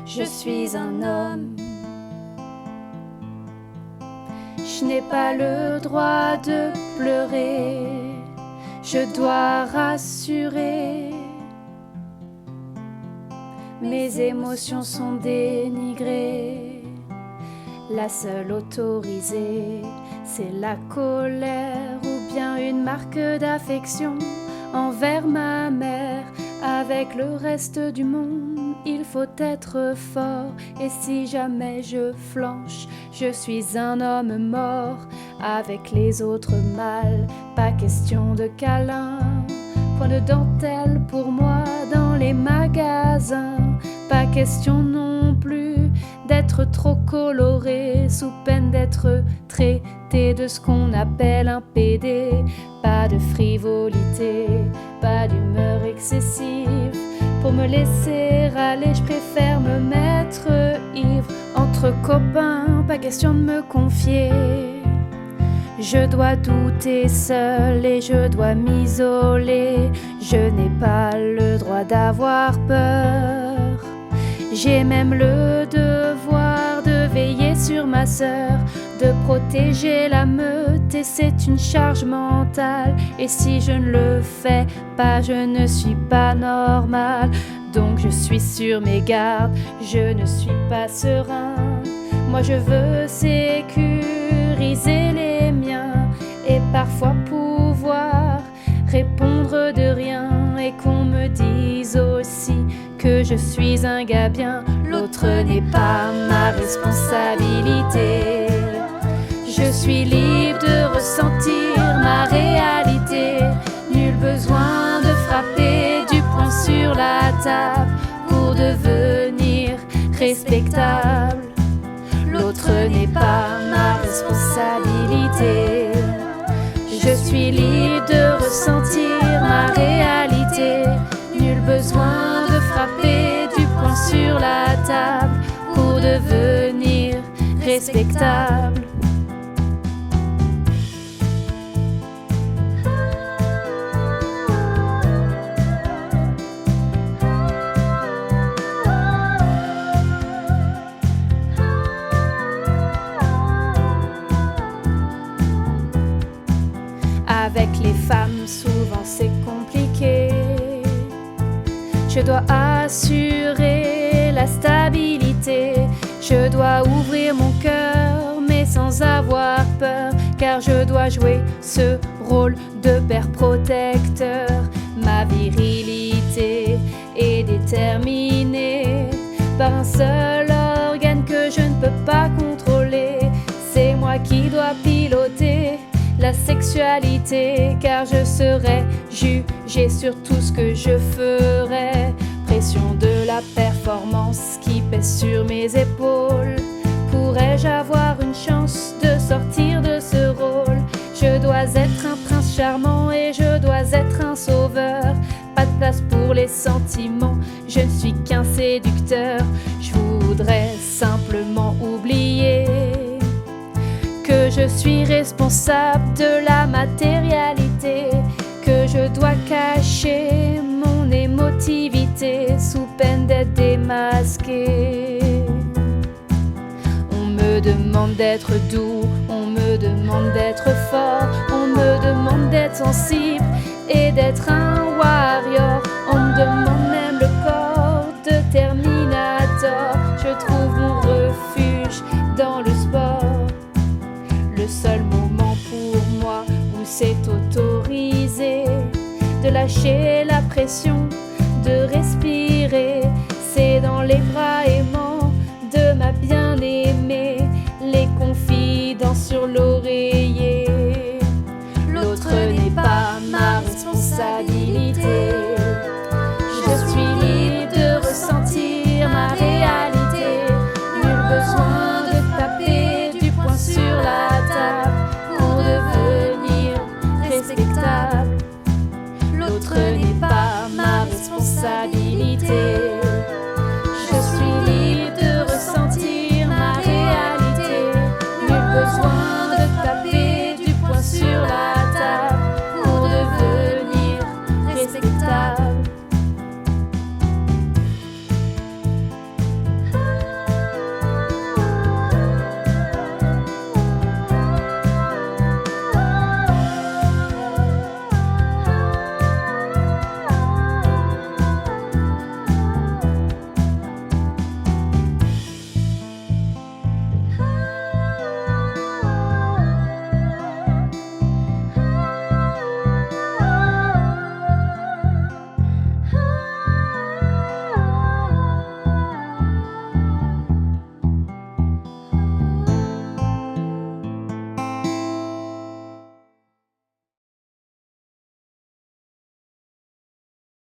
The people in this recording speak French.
je suis un homme. Je n'ai pas le droit de pleurer, je dois rassurer. Mes émotions sont dénigrées. La seule autorisée, c'est la colère ou bien une marque d'affection envers ma mère. Avec le reste du monde, il faut être fort. Et si jamais je flanche, je suis un homme mort. Avec les autres mâles, pas question de câlin. Point de dentelle pour moi dans les magasins. Pas question non plus d'être trop coloré, sous peine d'être traité de ce qu'on appelle un PD. Pas de frivolité, pas d'humeur excessive. Pour me laisser aller, je préfère me mettre ivre. Entre copains, pas question de me confier. Je dois douter seul et je dois m'isoler. Je n'ai pas le droit d'avoir peur. J'ai même le devoir de veiller sur ma sœur, de protéger la meute, et c'est une charge mentale. Et si je ne le fais pas, je ne suis pas normal. Donc je suis sur mes gardes, je ne suis pas serein. Moi je veux sécuriser les miens et parfois pouvoir répondre de rien, et qu'on me dise aussi que je suis un gars bien. L'autre n'est pas ma responsabilité. Je suis libre de ressentir ma réalité. Nul besoin de frapper du poing sur la table pour devenir respectable. L'autre n'est pas ma responsabilité. Je suis libre de ressentir ma réalité. Nul besoin de frapper du poing sur la table pour devenir respectable. Avec les femmes, souvent c'est compliqué. Je dois assurer la stabilité. Je dois ouvrir mon cœur, mais sans avoir peur, car je dois jouer ce rôle de père protecteur. Ma virilité est déterminée par un seul organe que je ne peux pas contrôler. C'est moi qui dois piloter la sexualité, car je serai jugé sur tout ce que je ferai. Pression de la performance qui pèse sur mes épaules. Pourrais-je avoir une chance de sortir de ce rôle? Je dois être un prince charmant et je dois être un sauveur. Pas de place pour les sentiments, je ne suis qu'un séducteur. Je voudrais simplement oublier que je suis responsable de la matérialité, que je dois cacher mon émotivité sous peine d'être démasqué. On me demande d'être doux, on me demande d'être fort, on me demande d'être sensible et d'être un warrior. On me demande même le corps de Terminator. Je trouve mon refuge dans le sport. Le seul moment pour moi où c'est autorisé de lâcher la pression, de respirer, c'est dans les bras aimants de ma bien-aimée, les confidences sur l'oreiller. L'autre n'est pas ma responsabilité.